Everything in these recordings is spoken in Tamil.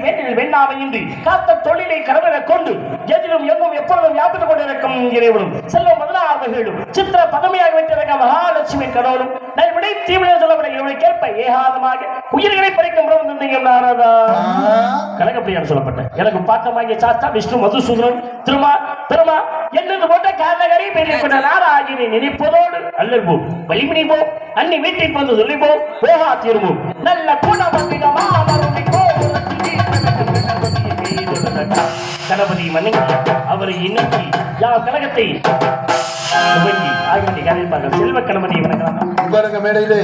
வேண்டியது வேண்டாமையின்றி காத்த தொழிலை கடவுளை கொண்டு எதிலும் எங்கும் எப்பொழுதும் வியாபித்துக் கொண்டிருக்கும் இறைவனும் செல்வம் முதலாளர்களும் சித்திர பதமையாக வைத்திருக்க மகாலட்சுமி கடவுளும் விடை தீவிர சொல்லப்படுகிற கேட்ப ஏகாதமாக உயிர்களை பறிக்கும் கனகப்பிரியார் சொல்லப்பட்ட எனக்கு பாக்கமாகிய சாத்தா விஷ்ணு மதுசூதரன் திருமா திருமா என்னது போட்ட காரணகரை பெரிய கொண்ட நாராகினை நினைப்பதோடு அல்லது வலிமினி போ அன்னி வீட்டிற்கு வந்து சொல்லிப்போ போகா தீர்வோம் நல்ல குணமதிகமா கணபதி மன்னி அவரை இன்னைக்கு யார் கழகத்தை செல்வ கணபதி வணக்கம். மேடையிலே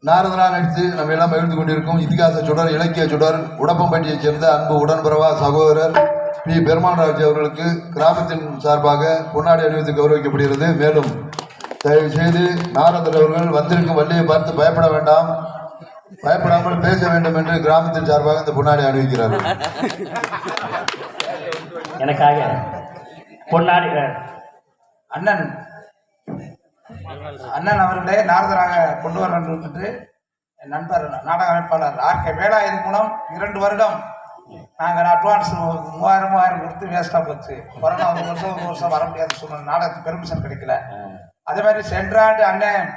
நாரதனா நடித்து நம்ம எல்லாம் மகிழ்ந்து கொண்டிருக்கும் இதிகாச சுடர் இலக்கிய சுடர் உடப்பம்பட்டியைச் சேர்ந்த அன்பு உடன்பிறவா சகோதரர் பி பெருமாள்ராஜ் அவர்களுக்கு கிராமத்தின் சார்பாக பொன்னாடை அணிவித்து கௌரவிக்கப்படுகிறது. மேலும் தயவு செய்து நாரதர் அவர்கள் வந்திருக்கும் வள்ளியை பார்த்து பயப்பட வேண்டாம், பயப்படாமல் பேச வேண்டும் என்று கிராமத்தின் சார்பாக இந்த பொன்னாடை அணிவிக்கிறார்கள். எனக்காக பொன்னாடை அண்ணன் அண்ணன் அவர்களே நாரதராக கொண்டு வர வேண்டும் என்று என் நண்பர் நாடக அமைப்பாளர் ஆர்கே வேலாயுத மூலம் 2 வருடம் நாங்கள் அட்வான்ஸ் 3000 கொடுத்து வேஸ்டாக போச்சு. கொரோனா ஒரு வருஷம் வர முடியாத சூழ்நிலை, நாடகத்துக்கு பெர்மிஷன் கிடைக்கல. அதே மாதிரி சென்ற ஆண்டு அண்ணன்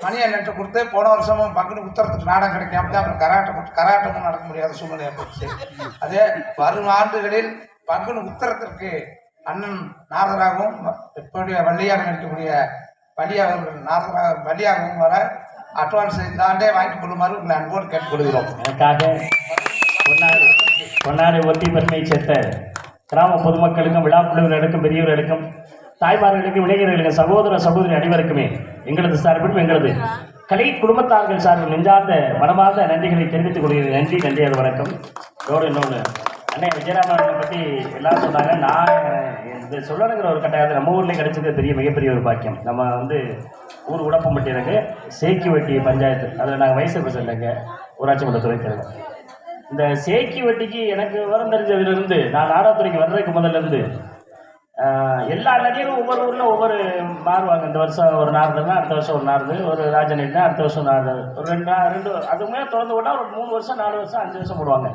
மணி அண்ணன் கொடுத்து போன வருஷமும் பங்குனி உத்தரத்துக்கு நாடகம் கிடைக்காம தான் அப்புறம் கராட்டமும் நடக்க முடியாத சூழ்நிலையாக போச்சு. அதே வரும் ஆண்டுகளில் பங்குனி உத்தரத்திற்கு அண்ணன் நாரதராகவும் இப்போடைய வள்ளியாக நடிக்கக்கூடிய வள்ளியவர்கள் நாரதராக வள்ளியாகவும் வர அட்வான்ஸ் இந்த ஆண்டே வாங்கிக் கொள்ளுமாறு உங்களை அன்போடு கேட்டுக்கொள்கிறோம். எனக்காக பொன்னாடை ஒத்தி பெருமை சேர்த்த கிராம பொதுமக்களுக்கும் விழா குழுவினருக்கும் பெரியவர்களுக்கும் தாய்மார்களுக்கும் இளைஞர்களுக்கும் சகோதர சகோதரி அனைவருக்குமே எங்களது சார்பிலும் எங்களது கலை குடும்பத்தார்கள் சார்பில் நெஞ்சார்ந்த மனமார்ந்த நன்றிகளை தெரிவித்துக் கொள்கிறேன். நன்றி நன்றி. அது வணக்கம். இன்னொன்று அண்ணன் விஜயராமனை பற்றி எல்லாம் சொன்னாங்க. நான் இது சொல்லணுங்கிற ஒரு கட்டாயத்தில் நம்ம ஊர்லேயே கிடைச்சது மிகப்பெரிய ஒரு பாக்கியம். நம்ம ஊர் உடப்பம்பட்டி எனக்கு சேக்கிவட்டி பஞ்சாயத்து, அதில் நாங்கள் வைஸ் பிரசிடண்ட்டுங்க ஊராட்சி மன்ற துறை தலைவர். இந்த சேக்கிவட்டிக்கு எனக்கு விவரம் தெரிஞ்சதுலேருந்து நான் நாடகத்துறைக்கு வர்றதுக்கு முதல்லேருந்து எல்லா நடிகரும் ஒவ்வொரு ஊரில் ஒவ்வொரு மாறுவாங்க. இந்த வருஷம் ஒரு நாரதுன்னா அடுத்த வருஷம் ஒரு நாரது, ஒரு ராஜநடினா அடுத்த வருஷம் நாரது, ஒரு ரெண்டு அதுவுமே தொடர்ந்து விட்டால் ஒரு 3 வருஷம் 4 வருஷம் 5 வருஷம் போடுவாங்க.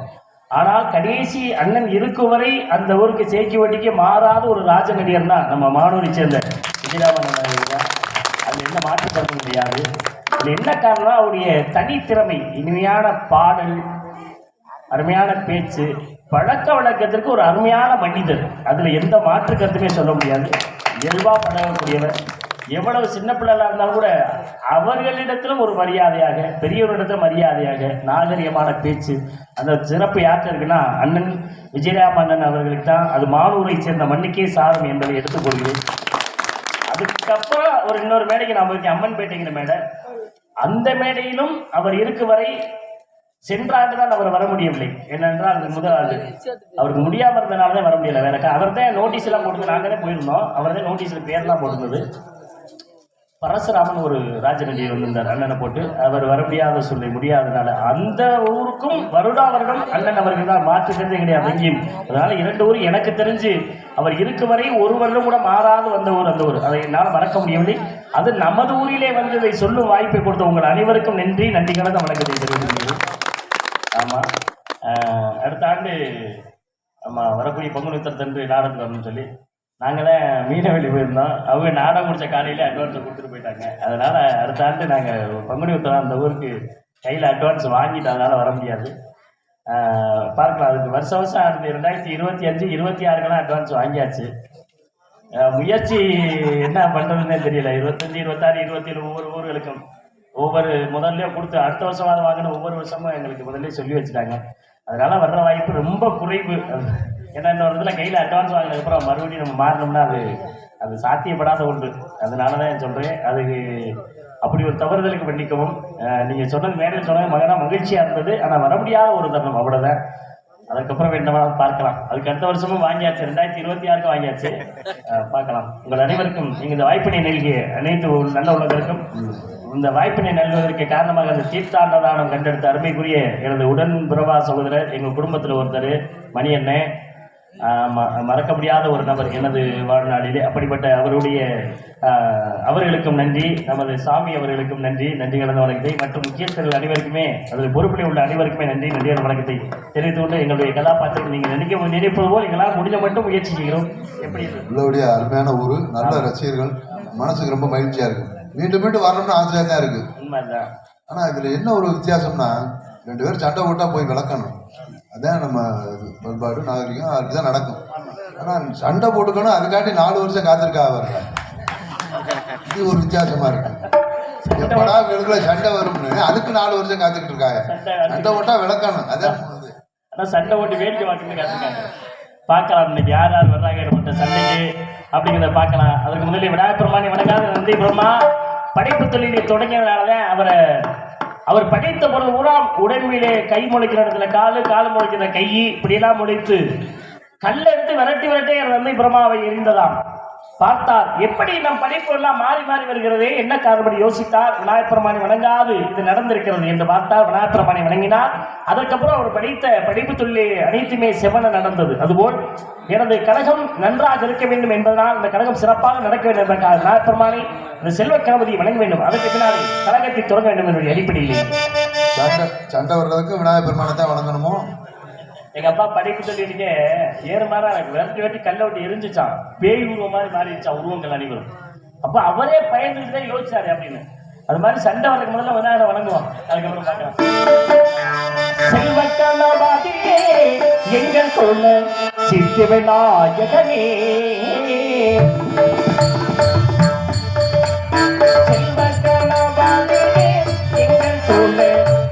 ஆனால் கடைசி அண்ணன் இருக்கும் வரை அந்த ஊருக்கு சேக்கிவட்டிக்கு மாறாத ஒரு ராஜ நடிகர் தான் நம்ம மானூரை சேர்ந்த விஜயராமன். அது என்ன மாற்று கருத முடியாது. இது என்ன காரணம்? அவருடைய தனித்திறமை, இனிமையான பாடல், அருமையான பேச்சு, பழக்க வழக்கத்திற்கு ஒரு அருமையான மனிதர். அதில் எந்த மாற்று கருத்துமே சொல்ல முடியாது. இயல்பாக பழகக்கூடியவர். எவ்வளவு சின்ன பிள்ளைகளாக இருந்தாலும் கூட அவர்களிடத்திலும் ஒரு மரியாதையாக, பெரியவர்களிடத்திலும் மரியாதையாக, நாகரிகமான பேச்சு, அந்த சிறப்பு யாருக்கு இருக்குன்னா அண்ணன் விஜயராம அண்ணன் அவர்களுக்கு தான். அது மானூரை சேர்ந்த மண்ணுக்கே சாரம் என்பதை எடுத்துக்கொள்கிறேன். அதுக்கப்புறம் ஒரு இன்னொரு மேடைக்கு நான் போயிருக்கேன், அம்மன்பேட்டைங்கிற மேடை. அந்த மேடையிலும் அவர் இருக்கும் வரை சென்ற ஆண்டு தான் அவர் வர முடியவில்லை. ஏனென்றால் அது முதல் ஆண்டு அவருக்கு முடியாமல் இருந்தனால தான் வர முடியலை. வேற அவர் தான் நோட்டீஸ் எல்லாம் போட்டு நாங்கள் தான் போயிருந்தோம். அவர் தான் நோட்டீஸில் பேர்லாம் போட்டுருந்தது. பரசுராமன் ஒரு ராஜநடிகர் வந்திருந்தார் அண்ணனை போட்டு. அவர் வர முடியாத சொல்லி முடியாதனால அந்த ஊருக்கும் வருடா வருடம் அண்ணன் அவர்கள் தான் மாற்று தெரிஞ்சு கிடையாது எங்கேயும். அதனால 2 ஊர் எனக்கு தெரிஞ்சு அவர் இருக்கும் வரை ஒரு வருடம் கூட மாறாது வந்த ஊர் அந்த ஊர். அதை என்னால் மறக்க முடியவில்லை. அது நமது ஊரிலே வந்து இதை சொல்லும் வாய்ப்பை கொடுத்த உங்கள் அனைவருக்கும் நன்றி கலந்த வணக்கத்தை தெரிவித்துள்ளது. ஆமாம், அடுத்த ஆண்டு வரக்கூடிய பங்குனி உத்தரத்தன்று நாடகத்துக்கு வரணும்னு சொல்லி நாங்கள் தான் மீனவெளி போயிருந்தோம். அவங்க நாடகம் முடித்த காலையில் அட்வான்ஸை கொடுத்துட்டு போயிட்டாங்க. அதனால் அடுத்த ஆண்டு நாங்கள் பங்குனி உத்தரம் அந்த ஊருக்கு கையில் அட்வான்ஸ் வாங்கிட்டு அதனால் வர முடியாது. பார்க்கலாம். அதுக்கு வருஷம் அடுத்து 2025, 26 அட்வான்ஸ் வாங்கியாச்சு. முயற்சி என்ன பண்ணுறதுன்னே தெரியல. 25, 26, 27 ஒவ்வொரு ஊர்களுக்கும் ஒவ்வொரு முதல்லையும் கொடுத்து அடுத்த வருஷமாவது வாங்கின ஒவ்வொரு வருஷமும் எங்களுக்கு முதல்ல சொல்லி வச்சுட்டாங்க. அதனால் வர்ற வாய்ப்பு ரொம்ப குறைவு. ஏன்னா இந்த வருடத்தில் கையில் அட்வான்ஸ் வாங்கினதுக்கப்புறம் மறுபடியும் நம்ம மாறினோம்னா அது சாத்தியப்படாத ஒன்று. அதனால தான் சொல்கிறேன், அதுக்கு அப்படி ஒரு தவறுதலுக்கு பண்ணிக்கவும். நீங்கள் சொன்னது மேடையில் சொன்னது மகனாக மகிழ்ச்சியாக இருந்தது. ஆனால் வர முடியாத ஒரு தருணம், அவ்வளோதான். அதுக்கப்புறம் வேண்டாமா பார்க்கலாம். அதுக்கு அடுத்த வருஷமும் வாங்கியாச்சு, 2026 வாங்கியாச்சு. பார்க்கலாம். உங்கள் அனைவருக்கும் நீங்கள் இந்த வாய்ப்பினை நல்கிய அனைத்து நல்ல உள்ளவர்களுக்கும் இந்த வாய்ப்பினை நல்குவதற்கு காரணமாக அந்த தீர்த்தாண்டதானம் கண்டெடுத்த அருமைக்குரிய எனது உடன் பிறவா சகோதரர், எங்கள் குடும்பத்தில் ஒருத்தர் மணி அண்ணன், மறக்க முடியாத ஒரு நபர் எனது வாழ்நாளிலே. அப்படிப்பட்ட அவருடைய அவர்களுக்கும் நன்றி, நமது சாமி அவர்களுக்கும் நன்றி கலந்த வணக்கத்தை, மற்றும் முக்கியஸ்தர்கள் அனைவருக்குமே அதில் பொறுப்பில் உள்ள அனைவருக்குமே நன்றியான வணக்கத்தை தெரிவித்துக் கொண்டு எங்களுடைய கதாபாத்திரம் நீங்கள் நினைப்பது போல் எங்களால் முடிஞ்ச மட்டும் முயற்சி செய்கிறோம். எப்படி உள்ளபடிய அருமையான ஒரு நல்ல ரசிகர்கள், மனசுக்கு ரொம்ப மகிழ்ச்சியா இருக்கு. மீண்டும் மீண்டும் வரணும்னு ஆசையாக தான் இருக்கு. உண்மைதான். ஆனால் இதில் என்ன ஒரு வித்தியாசம்னா, 2 பேரும் சண்டை போட்டா போய் விளக்கணும். அதான் நம்ம பண்பாடு நாகரிகம், அதுக்கு தான் நடக்கும். ஆனால் சண்டை போட்டுக்கணும், அதுக்காண்டி 4 வருஷம் காத்திருக்காக வரல. இது ஒரு வித்தியாசமா இருக்கு. எப்படா வீடுகளை சண்டை வரும்னு அதுக்கு 4 வருஷம் காத்துக்கிட்டு இருக்காங்க. சண்டை போட்டா விளக்கணும். அதான் சண்டை போட்டு வேடிக்கை பார்க்கணும்னு காத்துருக்காங்க. பார்க்கலாம் இன்னைக்கு யார் வர்றாங்க ஏற்பட்ட சண்டைக்கு அப்படிங்கிறத பார்க்கலாம். அதற்கு முதலில் விநாயகர் பெருமானை வணங்காத நந்தி பிரம்மா படைப்பு தொழிலை தொடங்கியதுனாலதான் அவர் படைத்த பொருள் பூரா உடம்பிலே கை முளைக்கிற இடத்துல காலு முளைக்கிற கை இப்படியெல்லாம் முளைத்து கல்லை எடுத்து விரட்டி நந்தி பிரம்மாவை எரிந்ததாம். பார்த்தார் எப்படி நம் படைப்பு எல்லாம் மாறி வருகிறது, என்ன காரணம் யோசித்தார். விநாயகர் பெருமானை வணங்காது இது நடந்திருக்கிறது என்று பார்த்தார். விநாயகர் பெருமானை வணங்கினார். அதற்கப்புறம் அவர் படித்த படிப்பு தொழிலே அனைத்துமே செவன நடந்தது. அதுபோல் எனது கழகம் நன்றாக இருக்க வேண்டும் என்பதனால் இந்த கழகம் சிறப்பாக நடக்க வேண்டும் என்பதற்காக விநாயகர் பெருமானை இந்த செல்வ கணபதியை வணங்க வேண்டும். அதற்கு பின்னால் கழகத்தை தொடங்க வேண்டும் என்ற அடிப்படையிலே சண்டை வர்றதுக்கு விநாயகர் பெருமானை தான் வணங்கணுமோ. எங்க அப்பா படிப்பு சொல்லிட்டு ஏறு மாதிரி எனக்கு வெட்டி கல்லை விட்டு எரிஞ்சிச்சான். பேய் உருவம் மாதிரி மாறிடுச்சான் உருவங்கள் அனைவரும். அப்ப அவரே பயந்துட்டு தான் யோசிச்சாரு அப்படின்னு. அது மாதிரி சண்டை வரக்கு முதல்ல விநாயகரை வணங்குவோம். அதுக்கப்புறம் பார்க்கலாம். செல்வக்கணபதியே எங்கள் கொள்ள சித்தி விநாயகனே, செல்வக்கணபதியே எங்கள் கொள்ள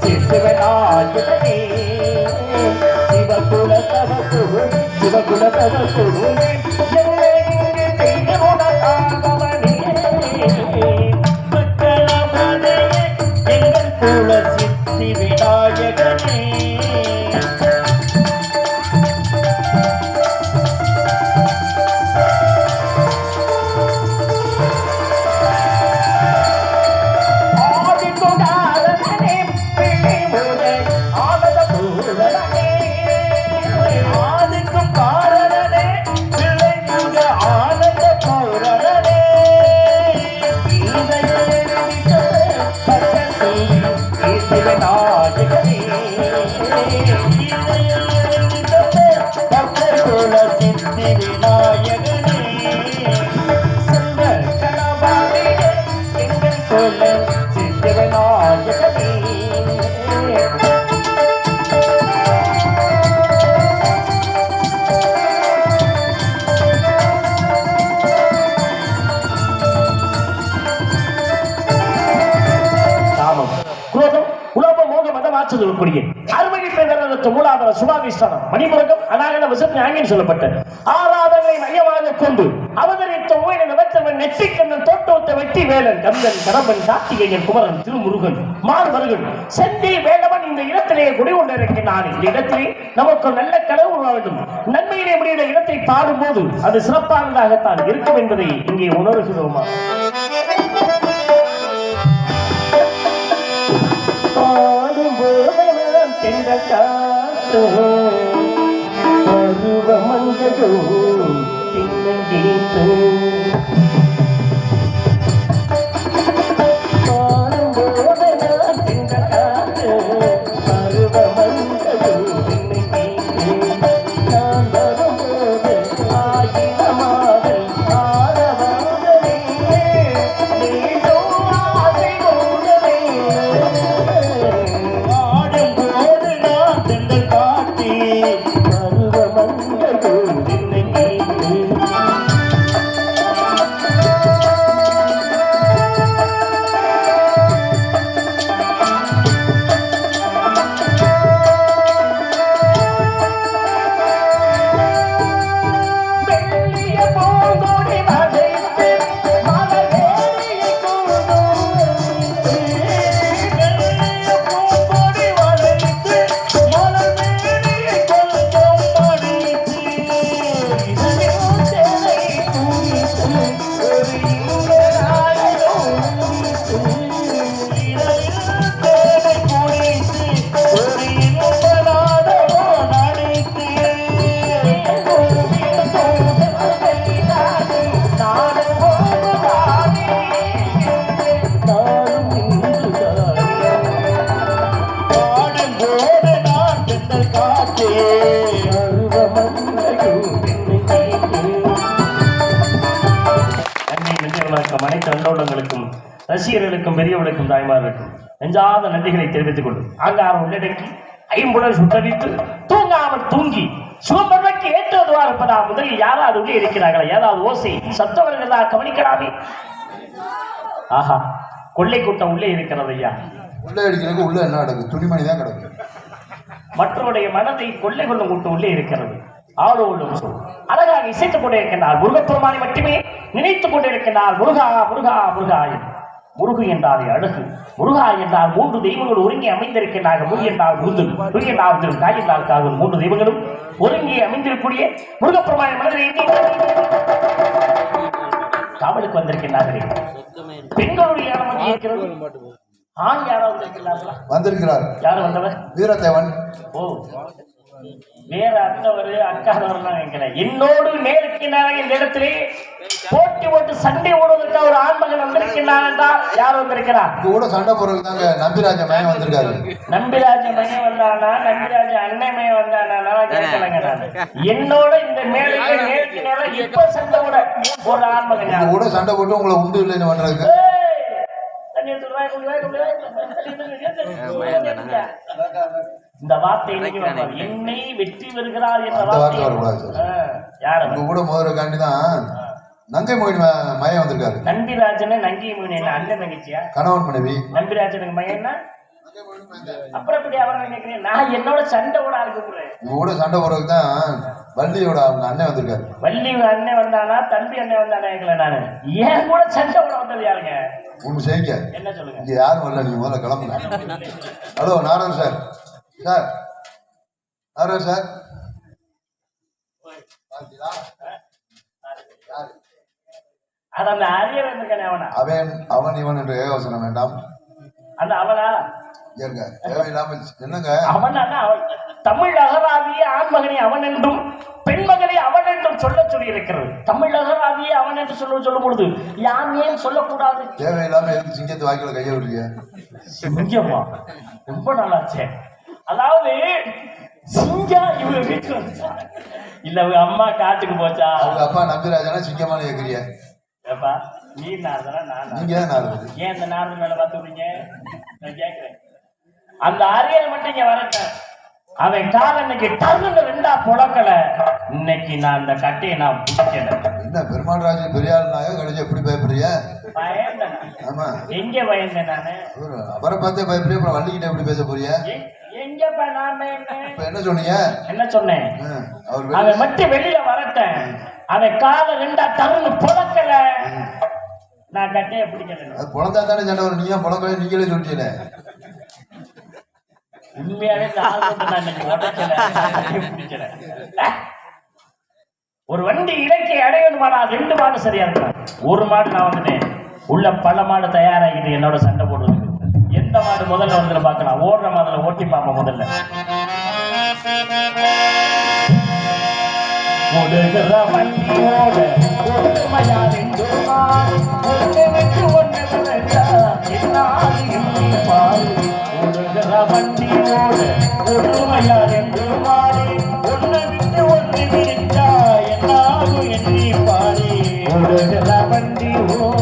சித்தி விநாயகனே, மூலாதார சுபாதிஷ்டானம் மணிமுருகம் அநாகன விசத் ஞானின்னு சொல்லப்பட்ட ஆராதனை மையமாக கொண்டு அவதரித்த உயர்ந்தவன் நெற்றிக்கண்ணன் தோட்டத்தை வெட்டி வேலன் கந்தன் கடம்பன் கார்த்திகேயன் குமரன் திருமுருகன் மால்வர்கள் செந்தி வேலவன் இந்த இடத்திலேயே குடிகொண்டிருக்கிறான். இந்த இடத்திலே நமக்கு நல்ல கனவு உருவாகும். நன்மையிலே முடிந்த இடத்தை பாடும்போது அது சிறப்பானதாகத்தான் இருக்கும் என்பதை இங்கே உணர்கிறோமா? பருவமங்கோ திண்ணங்கீத்து ரசிகர்களுக்கும் பெரியவர்களுக்கும் தாய்மார்களுக்கும் நெஞ்சாத நன்றிகளை தெரிவித்துக் கொள்ளும் ஆங்காரம் உள்ளடக்கி ஐம்புடன் சுட்டரித்து தூங்காமல் தூங்கி சுகம்பர்மைக்கு ஏற்றுவதுவா இருப்பதா முதலில் யாராவது உள்ளே இருக்கிறார்களா? ஏதாவது ஓசை சத்தவர்களா கவனிக்கலாமே. ஆஹா, கொள்ளை கூட்டம் உள்ளே இருக்கிறது ஐயா. உள்ளே அடிக்கிறதுக்கு உள்ள என்ன கிடக்கு? துணிமணி தான் கிடக்கு. மற்றவருடைய மனதை கொள்ளை கொள்ளும் கூட்டம் உள்ளே இருக்கிறது. ஆளோடும் சொல் அழகாக இசைத்துக் கொண்டிருக்கின்றார். முருகப்பெருமானை மட்டுமே நினைத்துக் கொண்டிருக்கின்றார். முருகா முருகா முருகா. முருகு என்றால் அழகு, முருகா என்றால் 3 தெய்வங்கள் ஒருங்கி அமைந்திருக்கின்றார்கள். முரு என்றால் முருது, முரு என்றால் திரு, காய் என்றால் காவல். 3 தெய்வங்களும் ஒருங்கி அமைந்திருக்கக்கூடிய முருகப்பெருமானை மனதில் காவலுக்கு வந்திருக்கின்றார்களே. பெண்களுடைய அனுமதி இருக்கிறது. ஆண் யாராவது இருக்கிறார்களா? வந்திருக்கிறார். யாரு வந்தவர்? வீரத்தேவன். ஓ, வேற அந்தவர் அக்காதவர்லாம் கேட்கிறேன். என்னோடு நேருக்கு நேரம் இந்த இடத்திலே போட்டி போட்டு சண்டை ஓடுவதற்கு ஒரு ஆண்மகன் வந்திருக்கிறான் என்றால் யார் வந்திருக்கிறார்? கூட சண்டை போடுறதுக்கு தாங்க நம்பிராஜ மகன் வந்திருக்காரு. நம்பிராஜ மகன் வந்தானா, நம்பிராஜ அண்ணமே வந்தானா கேட்கலங்க. நான் என்னோட இந்த மேடையில நேருக்கு நேரம் இப்ப சண்டை கூட ஒரு ஆண்மகன் கூட சண்டை போட்டு உங்களை உண்டு இல்லைன்னு பண்றதுக்கு இந்த வார்த்தை என்னை வெற்றி வருகிறார் என்ற வார்த்தை கூட முதல்ல காண்டிதான் நங்கை மொழி மயம் வந்திருக்காரு. நம்பிராஜன நங்கை மொழி அண்ணன் தங்கச்சியா? கணவன் மனைவி. நம்பிராஜனுக்கு மயன்னா அப்புறம் எப்படி அவரை நினைக்கிறேன். நான் என்னோட சண்டை கூட ஆரம்பிக்கிறேன். கூட சண்டை போடுறதுக்கு தான் வள்ளியோட அவங்க அண்ணன் வந்திருக்காரு. வள்ளி அண்ணன் வந்தானா, தம்பி அண்ணன் வந்தானா? நானு ஏன் கூட சண்டை கூட வந்தது யாருங்க? ஒண்ணு செய்யுங்க. என்ன சொல்லுங்க? இங்க யாரும் வரல, நீங்க முதல்ல கிளம்புங்க. Hello Narayan sir. Sir Narayan sir. அது அந்த அரியர் இருக்கானே அவனா? அவன் இவன் என்று யோசனை வேண்டாம். அந்த அவனா ஏங்க தேவையில்லாம என்னங்க அவன் அவன் தமிழ் அகராதியே ஆண்மகனை அவன் என்றும் பெண்மகனை அவன் என்றும் சொல்ல சொல்லி இருக்கிறது. தமிழ் அகராதியே அவன் என்று சொல்லும் பொழுது யான் ஏன் சொல்லக்கூடாது? தேவையில்லாம எதுக்கு சிங்கத்து வாய்க்குள்ள கைய விடுறீங்க? சிங்கமா? ரொம்ப நல்லாச்சே. அதாவது சிங்கா இவங்க வீட்டுல இல்ல உங்க அம்மா காட்டுக்கு போச்சா? அவங்க அப்பா நம்பிராஜனா சிங்கமான கேக்குறிய? ஏப்பா நீ நாரதனா நான்? நீங்க தான் நாரது. ஏன் இந்த நாரது மேல பார்த்து விடுறீங்க? நான் கேட்கிறேன். அந்த அரியரை மட்டும் இங்க வரட்டேன். அவன் கால இன்னைக்கு டர்னு 2 புழக்கல. இன்னைக்கு நான் அந்த கட்டையை நான் பிடிக்கல. என்ன பெருமாள் ராஜ் பெரியாள் நாயக கடைசி எப்படி பயப்படுறிய? பயந்தேன். ஆமா, எங்க பயந்தேன் நானு? அவரை பார்த்தே பயப்படுறிய, அப்புறம் வள்ளிக்கிட்ட எப்படி பேச போறிய? எங்கப்பா நான் என்ன சொன்னீங்க? என்ன சொன்னேன்? அவன் மட்டும் வெளியில வரட்டேன். அவன் கால 2 டர்னு புழக்கல. நான் கட்டையை பிடிக்கல. புலந்தா தானே சண்டை வரும். நீங்க புலக்கல நீங்களே சொல்லிட்டீங்க. உண்மையாவே ஒரு வண்டி இலக்கை அடையணுமானா 2 மாடு சரியா இருக்கலாம். 1 மாடு நான் வந்துட்டேன். உள்ள பல மாடு தயாராகிது என்னோட சண்டை போடுறதுக்கு. எந்த மாடு முதல்ல வந்து பார்க்கலாம். ஓடுற மாதுல ஓட்டி பார்ப்போம். முதல்ல ஓடுகிற வண்டியோட ஒற்றுமையா 2 மாடு ஒன்று விட்டு ஒன்று பாரு. ஓடுகிற வண்டியோட ஒற்றுமையா 2 மாடு ஒன்று விட்டு ஒன்று விட்டா என்னாலும் எண்ணி பாரு. ஓடுகிற வண்டியோட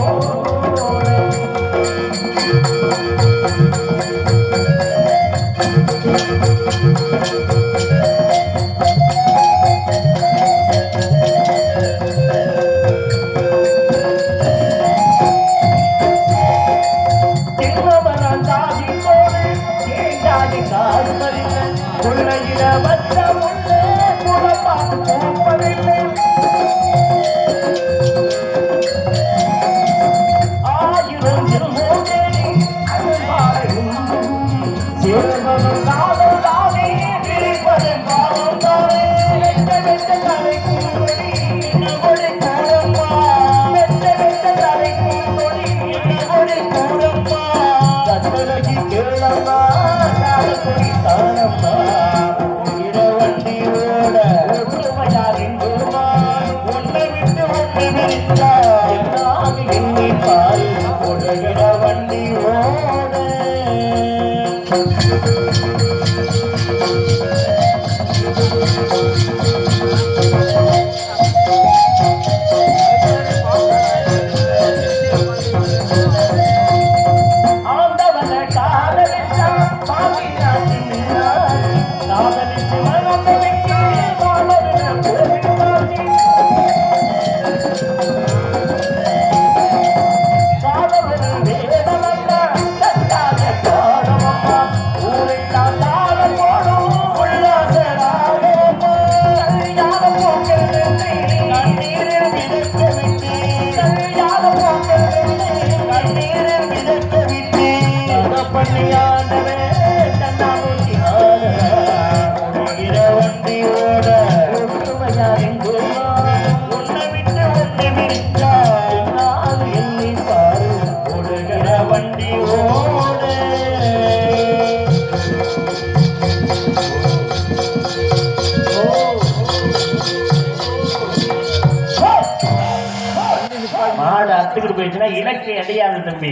விளக்கை அடையாது தம்பி.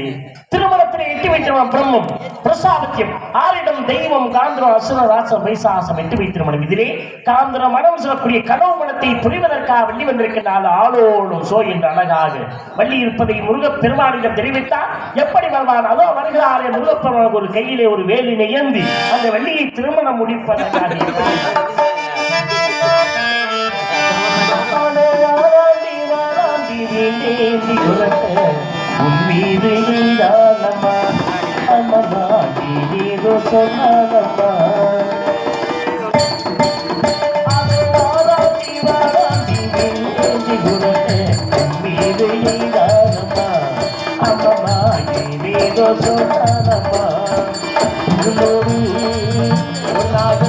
திருமணத்திலே எட்டி வைத்திருமணம் பிரம்மம் பிரசாபத்தியம் ஆரிடம் தெய்வம் காந்திரம் அசுர ராசம் வைசாசம் எட்டு வைத்திருமணம். இதிலே காந்திரம் மனம் சொல்லக்கூடிய கனவு மனத்தை புரிவதற்காக வள்ளி வந்திருக்கின்றால் ஆளோடும் சோ என்று அழகாக வள்ளி இருப்பதை முருகப் பெருமானிடம் தெரிவித்தார். எப்படி வருவான்? அதோ வருகிறாரே முருகப்பெருமான் ஒரு கையிலே ஒரு வேலினை ஏந்தி அந்த வள்ளியை திருமணம் முடிப்பதற்காக உன்மீது இருந்தானம்மா அம்மம்மா நீதோ சொன்னானம்மா உன்மீது இருந்தானம்மா அம்மம்மா நீதோ சொன்னானம்மா உன்னோடு ஒன்றாக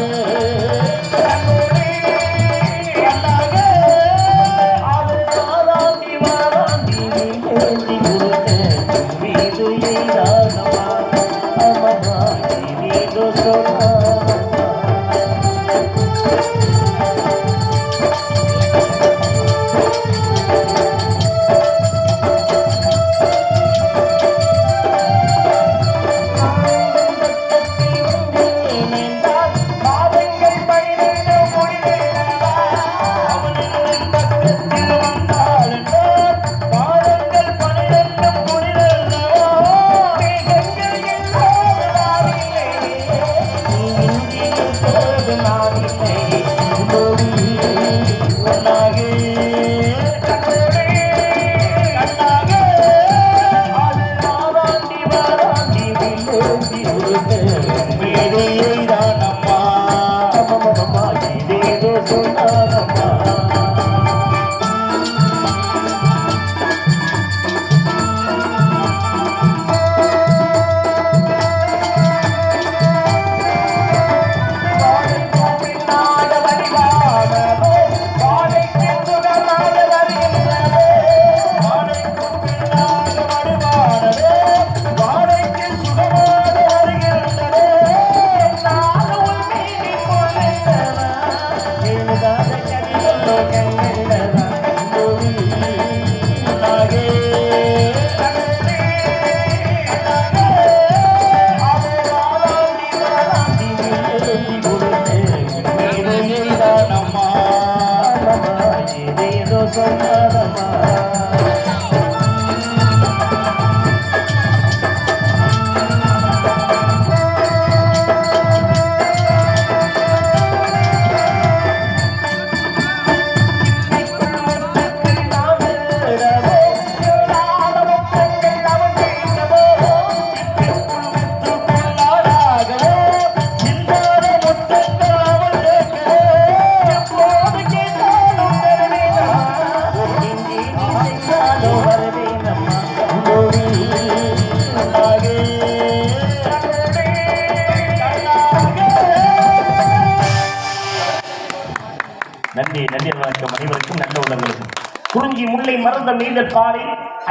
நன்றி நன்றி அனைவருக்கும் நல்ல உள்ளங்களுக்கும். குறிஞ்சி முல்லை மருந்த மீதல் பாறை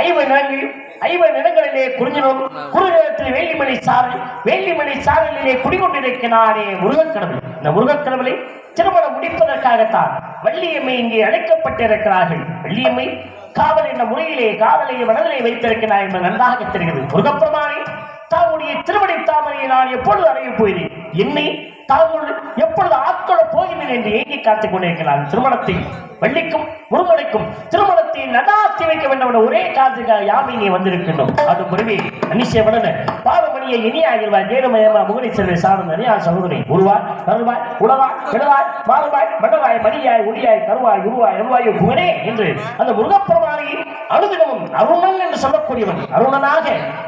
ஐவ நிலங்களிலே குறிஞ்சினோம் குறுநிலத்தில் வேள்ளிமணி சாரலிலே குடிகொண்டிருக்கிறானே முருகக்கடவுள். இந்த முருகக்கடவுளை திருமணம் முடிப்பதற்காகத்தான் வள்ளியம்மை இங்கே அழைக்கப்பட்டிருக்கிறார்கள். வள்ளியம்மை காவல் என்ற முறையிலே காவலையை மனதிலே வைத்திருக்கிறார் என்பது நன்றாக தெரிகிறது. முருகப்பெருமானே தாவுடைய திருமணி தாமரையை நான் எப்பொழுது அறைய போகிறேன், என்னை தாங்கள் எப்பொழுது ஆட்கொள்ள போகிறேன் என்று ஏங்கி காத்துக் கொண்டிருக்கிறார். திருமணத்தை வள்ளிக்கும் முருகனுக்கும் திருமணத்தை நடாத்தி வைக்க வேண்டும் ஒரே காரணத்துக்காக யாமை நீ வந்திருக்கின்றோம். அது முறையே அனிஷேவன பாவமணியை இனியாகிவாய் ஜேனமயமா முகனை செல்வை சார்ந்த அணியா சகோதரி உருவாய் கருவாய் உளவாய் விடுவாய் மாறுவாய் மண்டவாய் மணியாய் ஒளியாய் கருவாய் உருவாய் அருவாய் புகனே என்று அந்த முருகப்பெருமானை அனுதினமும் அருணன் என்று சொல்லக்கூடியவன் அருணனாக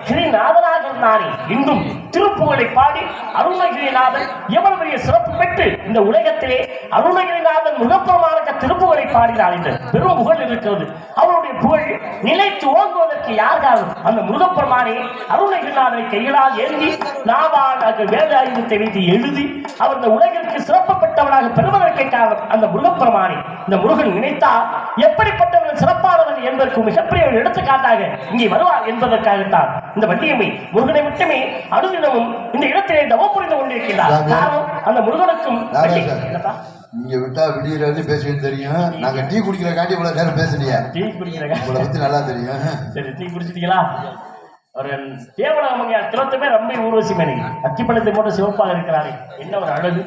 கிரிநாதனாக இருந்தானே. இன்றும் திருப்புகழை பாடி அருணகிரிநாதன் எவ்வளவு பெரிய சிறப்பு பெற்று இந்த உலகத்திலே அருணகிரிநாதன் முருகப்பெருமானுக்கு திருப்புகழை பாடினார் என்று பெரும் புகழ் இருக்கிறது. அவருடைய புகழ் நிலைத்து ஓங்குவதற்கு யார் காரணம்? அந்த முருகப்பெருமானே அருணகிரிநாதனை கையிலால் ஏந்தி நாவாக வேத ஆயுதத்தை வைத்து எழுதி அவர் இந்த உலகிற்கு சிறப்பு பெற்றவனாக பெறுவதற்கு காரணம் அந்த முருகப்பெருமானே. இந்த முருகன் நினைத்தால் எப்படிப்பட்டவர்கள் சிறப்பானவன் என்பதற்கு மிகப்பெரிய ஒரு எடுத்துக்காட்டாக இங்கே வருவார் என்பதற்காகத்தான் இந்த வள்ளியம்மை முருகனை மட்டுமே அனுதினமும் இந்த இடத்திலே தவம் புரிந்து கொண்டிருக்கிறார். காரணம் அந்த முருகனுக்கும் நீங்க விட்டா விடியறது பேசுவேன்னு தெரியும். நாங்க டீ குடிக்கிற காட்டி இவ்வளவு நேரம் பேசுனியா? டீ குடிக்கிற உங்களை பத்தி நல்லா தெரியும். சரி, டீ குடிச்சிட்டீங்களா? ஒரு தேவலகமங்க திலத்துமே ரொம்ப ஊர்வசி மேனி அத்திப்பழத்தை போட்டு சிவப்பாக இருக்கிறாரே, என்ன ஒரு அழகு!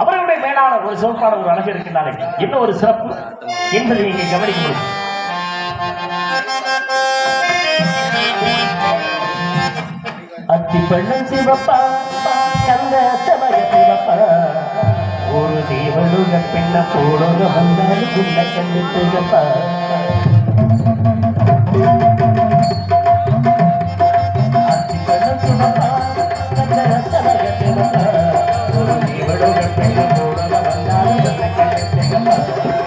அவர்களுடைய மேலான ஒரு சிவப்பான ஒரு அழகு இருக்கின்றாரே, என்ன ஒரு சிறப்பு என்பதை நீங்க கவனிக்க முடியும். அத்திப்பழம் சிவப்பா கந்த தமக சிவப்பா, ஒரு தேவலுக பெண்ண போடுங்க வந்தால் குண்ட கண்டு சிவப்பா. அத்திப்பழம் சிவப்பா கந்த தமக சிவப்பா, ஒரு தேவலுக பெண்ண போடுங்க வந்தால் குண்ட கண்டு சிவப்பா.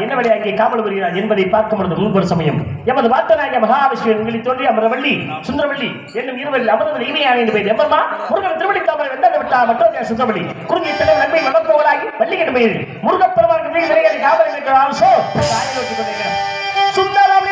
என்ன வழி அங்கே காவல் வருகிறார் என்பதை பார்க்கும் பொழுது முன்பொரு சமயம் எமது வார்த்தநாயக மகாவிஷ்ணு எங்களில் தோன்றி அமரவள்ளி சுந்தரவள்ளி என்னும் இருவரில் அமர்ந்த இனிமையான என்று பெயர் எப்பமா முருகன் திருவள்ளி தாமல் வெந்தாத விட்டார் மற்றொரு சுந்தரவள்ளி குறிஞ்சி தலைவர் நன்மை வளர்ப்பவராகி வள்ளி என்ற பெயரில் முருகப்பெருமான் விரைகளை காவல் இருக்கிறார். சோ சுந்தரவள்ளி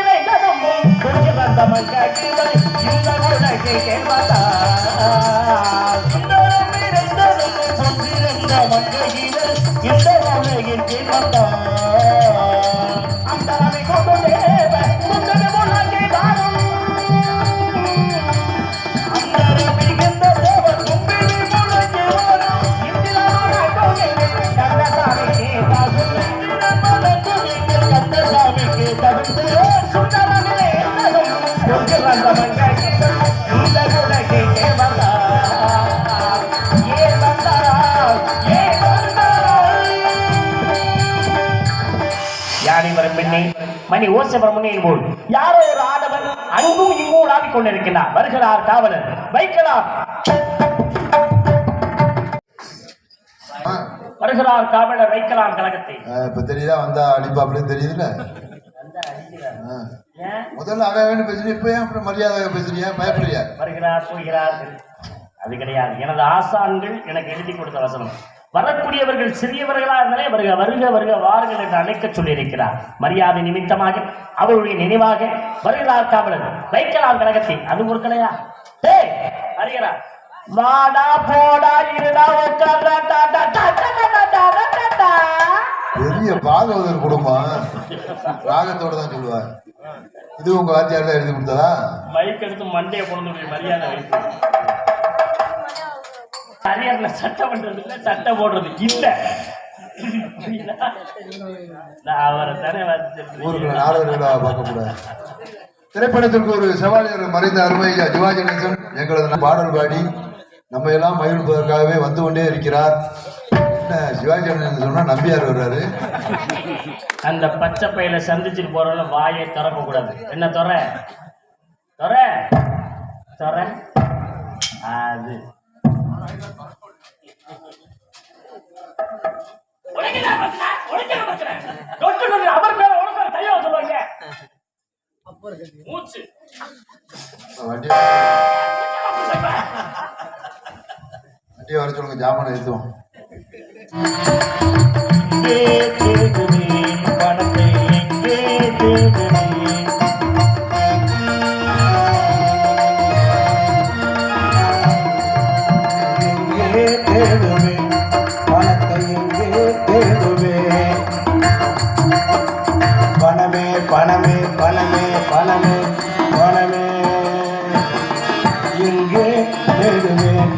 மணி ஓசவர முன்னையில் போல் யாரோ ஒரு ஆடவர் அங்கும் இங்கும் உலாவிக் கொண்டிருக்கிறார். வருகிறார் காவலர், வைக்கலாம். வருகிறார் காவலர், வைக்கலாம் கழகத்தை. இப்ப தெரியுதா? வந்தா அடிப்பா அப்படின்னு தெரியுதுல்ல. முதல்ல அவன் பேசுறீங்க, இப்ப ஏன் அப்புறம் மரியாதை பேசுறீங்க? பயப்படுறியா? வருகிறார் போகிறார் அது கிடையாது. எனது ஆசான்கள் எனக்கு எழுதி கொடுத்த வசனம். வரக்கூடியவர்கள் சிறியவர்களா இருந்தாலே வருக வருக வருக வாருங்கள் என்று அழைக்க சொல்லி இருக்கிறார். மரியாதை நிமித்தமாக அவருடைய நினைவாக வருகிறார் காவலர், வைக்கலாம் கழகத்தை. அது ஒரு கலையா? வருகிறார். வாடா போடா இருடா பெரிய பாகவதர் குடும்பம் ராகத்தோட தான் சொல்லுவார். இது உங்க வாத்தியார் எழுதி கொடுத்ததா? மைக் எடுத்து மண்டையை கொண்டு மரியாதை வைத்து தனியார்ல சட்டம் பண்றது இல்ல, சட்டம் போடுறது இல்ல. அவரை தானே ஊருக்குள்ள நாடகங்களா பார்க்க கூடாது. திரைப்படத்திற்கு ஒரு செவாலியர் மறைந்த அருமை சிவாஜி கணேசன் எங்களது பாடல் பாடி நம்ம எல்லாம் மகிழ்ப்பதற்காகவே வந்து கொண்டே இருக்கிறார். என்ன சிவாஜி கணேசன் சொன்னா நம்பியார் வர்றாரு. அந்த பச்சை பையில சந்திச்சுட்டு போறவங்க வாயை திறக்க கூடாது. என்ன தொற தொற தொற அது அவர் மேல உனக்கு கையா சொல்லுவாங்க. மூச்சு அப்படியே வர சொல்லுங்க, ஜாமான் ஏற்றுவோம். எங்கே தேடுவேன் பணத்தை, எங்கே தேடுவேன்? எங்கே தேடுவேன் பணத்தை, எங்கே தேடுவேன்? பணமே பணமே பணமே பணமே பணமே, எங்கே தேடுவேன்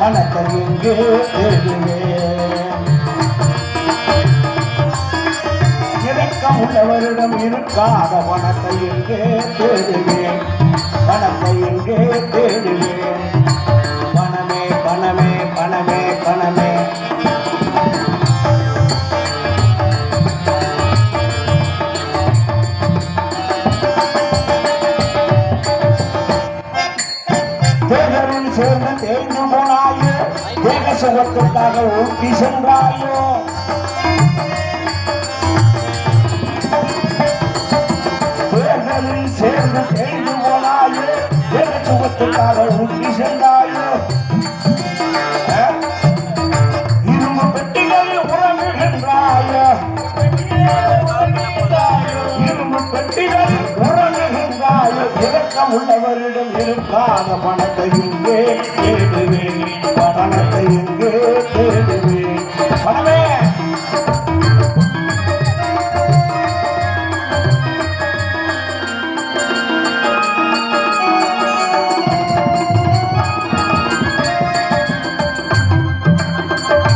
பணத்தை, எங்கே தேடுவேன்? இரக்கம் உள்ளவரிடம் இருக்காத பணத்தை எங்கே தேடுவேன்? பணத்தை எங்கே தேடுவேன்? பணமே பணமே பணமே பணமே. தேகரில் சேர்ந்த தேய்ந்து போனாயோ, தேக சுகத்திற்காக ஊட்டி சென்றாயோ. தேர்தலில் சேர்ந்து தேய்ந்து போனாயோ, தேக சுகத்திற்காக ஊட்டி சென்றாயோ. இரும்பு பெட்டிகளில் உறங்குகின்றாயோ, இரும்பு பெட்டிகளில் உறங்குகின்றாயோ. இரக்கம் உள்ளவரிடம் இருக்காத பணத்தை எங்கே தேடுவேன்? பணத்தை எங்கே தேடுவேன்? பணமே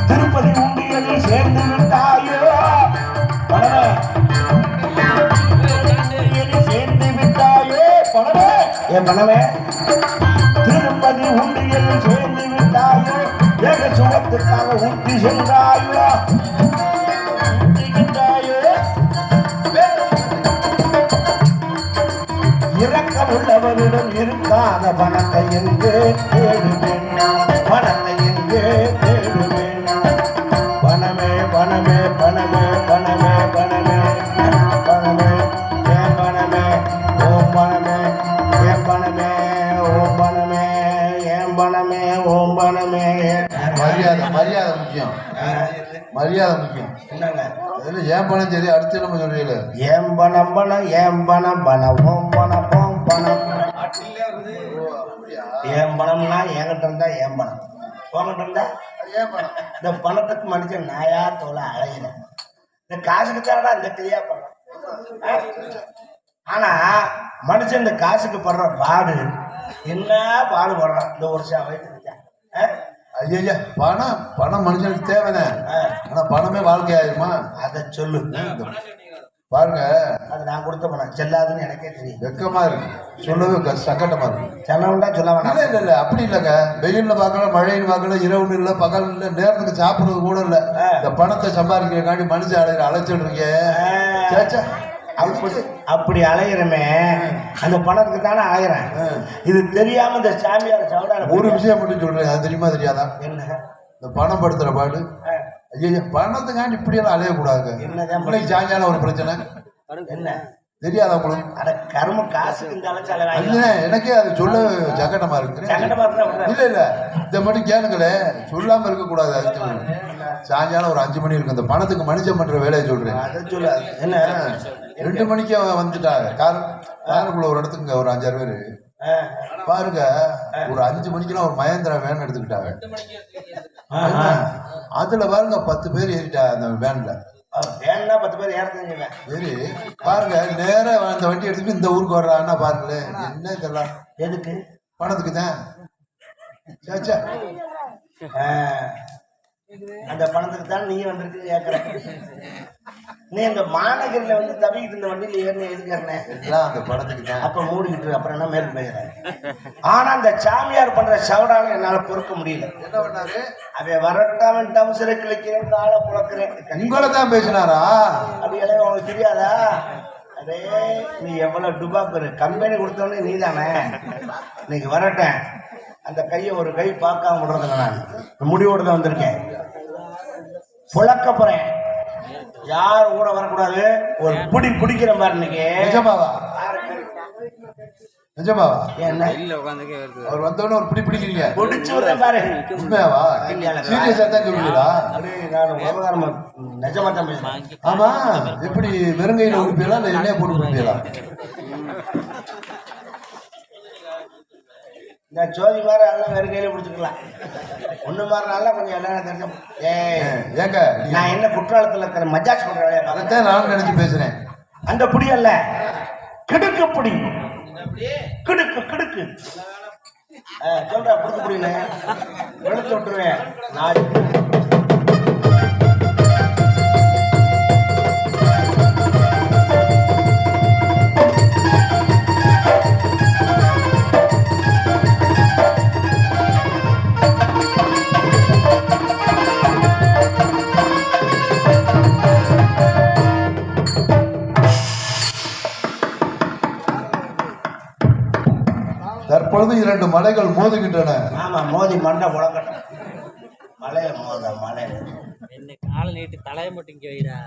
திருப்பதி உண்டியலில் சேர்ந்து விட்டாயோ. பணமே சேர்ந்து விட்டாயோ. பணமே என் பணமே, திருப்பதி உண்டியலில் சேர்ந்து விட்டாயோ. ஏக சுகத்துக்காக ஊட்டி சென்றாயோ. இரக்கம் உள்ளவரிடம் இருக்காத பணத்தை எங்கே தேடுவேன்? பணத்தை எங்கே தேடுவேன்? பணமே பணமே பணமே பணமே பணமே பணமே, ஏன் பணமே ஓம் பணமே, ஏன் பணமே ஓம் பணமே, ஏன் பணமே ஓம் பணமே. மரியாதை மரியாதை முக்கியம், மரியாதை முக்கியம். என்னங்க அதில் ஏன் பணம் சரி, அடுத்து நம்ம சொல்றீங்களே. ஏன் பணம் பணம், ஏன் பணம் பணம், ஓம் பணம் ஓம் பணம். ஏன் பணம்னா என்கிட்ட இருந்தா ஏன் பணம், உங்ககிட்ட இருந்தா ஏன் பணம்? இந்த பணத்துக்கு மனுஷன் நாயா தோலை அழைகிறேன். இந்த காசுக்கு தானடா இந்த கையா பணம். ஆனா மனுஷன் இந்த காசுக்கு படுற பாடு, என்ன பாடுபடுறான் இந்த வருஷம் வயிற்றுக்கிட்டேன். ஐயா, பணம் பணம் மனுஷனுக்கு தேவைனே, ஆனா பணமே வாழ்க்கை ஆயிருமா? அதை சொல்லு. பாருங்க, அது நான் கொடுத்த பணம் செல்லாதுன்னு எனக்கே தெரியும். வெக்கமா இருக்கு, சொல்லவே சங்கட்டமா இருக்கு. செல்லவுண்டா சொல்ல வேணாம். இல்ல இல்ல இல்ல, அப்படி இல்லைங்க. வெயில்ல பார்க்கல, மழைன்னு பார்க்கல, இரவுன்னு இல்லை, பகல் இல்லை, நேரத்துக்கு சாப்பிடுறது கூட இல்லை. இந்த பணத்தை சம்பாதிக்கிறக்காண்டி மனுஷன் அலைச்சிட்டு இருக்கேன். அப்படி அலையிறமே, அந்த பணத்துக்கு தானே அலையிறேன். இது தெரியாம இந்த சாமியார் சவுடான ஒரு விஷயம் மட்டும் சொல்றேன், அது தெரியுமா தெரியாதா? என்ன? இந்த பணம் படுத்துற பாடு. ஐயா, பணத்துக்காண்டி இப்படியெல்லாம் அலையக்கூடாது. இன்னைக்கு சாயங்காலம் ஒரு பிரச்சனை என்ன தெரியாதா உங்களுக்கு? அட கரும, காசுக்கு இந்த அலைச்சால எனக்கே அது சொல்ல சங்கடமா இருக்கு. இல்ல இல்ல, இதை மட்டும் கேளுங்களே, சொல்லாம இருக்க கூடாது. அதுக்கு சாயங்காலம் ஒரு 5 மணி இருக்கு, இந்த பணத்துக்கு மனுஷன் பண்ற வேலையை சொல்றேன். என்ன 2 மணிக்கு வந்துட்டாங்க. காருக்குள்ள ஒரு இடத்துக்கு ஒரு 5-6 பேரு பாருங்க. ஒரு 5 மணிக்கெல்லாம் ஒரு மகேந்திரா வேன் எடுத்துக்கிட்டாங்க. அதுல பாருங்க 10 பேர் ஏறிட்டா அந்த வேன்ல. வேன்னா 10 பேர் ஏறதுங்க. சரி பாருங்க, நேரா அந்த வண்டி எடுத்துட்டு இந்த ஊருக்கு வர்றாங்கன்னா பாருங்களேன், என்ன இதெல்லாம் எதுக்கு? பணத்துக்கு தான். சேச்சா, அந்த பணத்துக்கு தான் நீ வந்திருக்கு கேட்கற. நீ இந்த மாநகரில் வந்து தவிக்கிட்டு இந்த வண்டியில ஏறின எதுக்கிறனே எல்லாம் அந்த பணத்துக்கு தான். அப்ப மூடிக்கிட்டு அப்புறம் என்ன மேற்கு போயிடுறேன். ஆனா அந்த சாமியார் பண்ற சவடால என்னால பொறுக்க முடியல. என்ன பண்ணாரு? அவன் வரட்டாமன் டவுசரை கிழிக்கிறேன், காலை புழக்கிறேன். உங்களை தான் பேசினாரா? அப்படி எல்லாம் உனக்கு தெரியாதா? அதே நீ எவ்வளவு டுபாக்கு கம்பெனி கொடுத்தவனே நீ தானே. இன்னைக்கு வரட்டேன், அந்த கையை ஒரு கை பார்க்காம விடுறதுல நான் முடிவோடு தான் வந்திருக்கேன். புழக்க போறேன், யார் கூட வரக்கூடாது. ஒரு பிடிக்கிற மாதிரி இன்னைக்கு. நிஜமாவா? நிஜமாவா? என்ன அவர் வந்தோடனே ஒரு பிடிக்கிறீங்க முடிச்சு விடுறேன் பாரு. உண்மையாவா? சீரியஸா தான் சொல்லுவீங்களா? அப்படியே நான் விவகாரமா நிஜமா தான் பேசுறேன். ஆமா, எப்படி வெறுங்கையில உடுப்பீங்களா இல்ல எண்ணெய் போட்டு உடுப்பீங்களா? இந்த ஜோதி மாதிரி எல்லாம் வெறும் கையில பிடிச்சிக்கலாம். ஒண்ணு மாதிரி நல்லா கொஞ்சம் எல்லாம் தெரிஞ்ச. ஏங்க நான் என்ன குற்றாலத்துல இருக்கிற மஜாஜ் பண்ற வேலையை பார்த்தேன். அதைத்தான் நான் நினைச்சு பேசுறேன். அந்த புடி அல்ல, கிடுக்கு புடி. கிடுக்கு கிடுக்கு சொல்ற புடுக்கு புடின்னு வெளுத்து விட்டுருவேன். நான் தற்பொழுது 2 மலைகள் மோதுகின்றன. ஆமா, மோதி மண்டை முழக்கட்டும். மலையில மோத மலையில என்ன கால நீட்டு தலையை மட்டும் இங்க வைடா.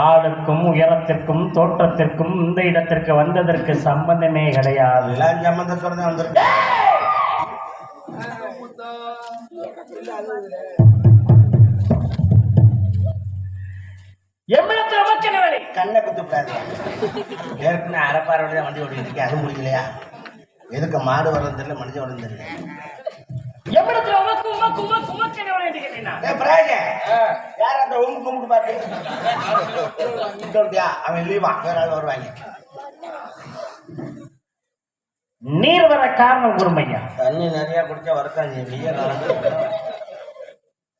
ஆளுக்கும் உயரத்திற்கும் தோற்றத்திற்கும் இந்த இடத்திற்கு வந்ததற்கு சம்பந்தமே கிடையாது. எல்லாம் சம்பந்தத்தோட தான் வந்திருக்கு. எம்மிடத்தில் நமக்கு என்ன வேலை? கண்ணை குத்துப்படாது. ஏற்கனவே அரைப்பாரோட தான் வண்டி ஓடிட்டு இருக்கேன். அது முடியலையா? எதுக்கு மாடு வர்றது தெரியல, மனுஷன் வர்றது தெரியல. எம்மிடத்தில் உமக்கு என்ன வேலை என்று கேட்டீங்கன்னா, யார் அந்த உங்க கும்பிட்டு பார்த்து அவன் லீவா வேற ஆள் வருவாங்க. நீர் வர காரணம் கூறுமையா? தண்ணி நிறைய குடிச்சா வரத்தாங்க. வெய்ய காலம்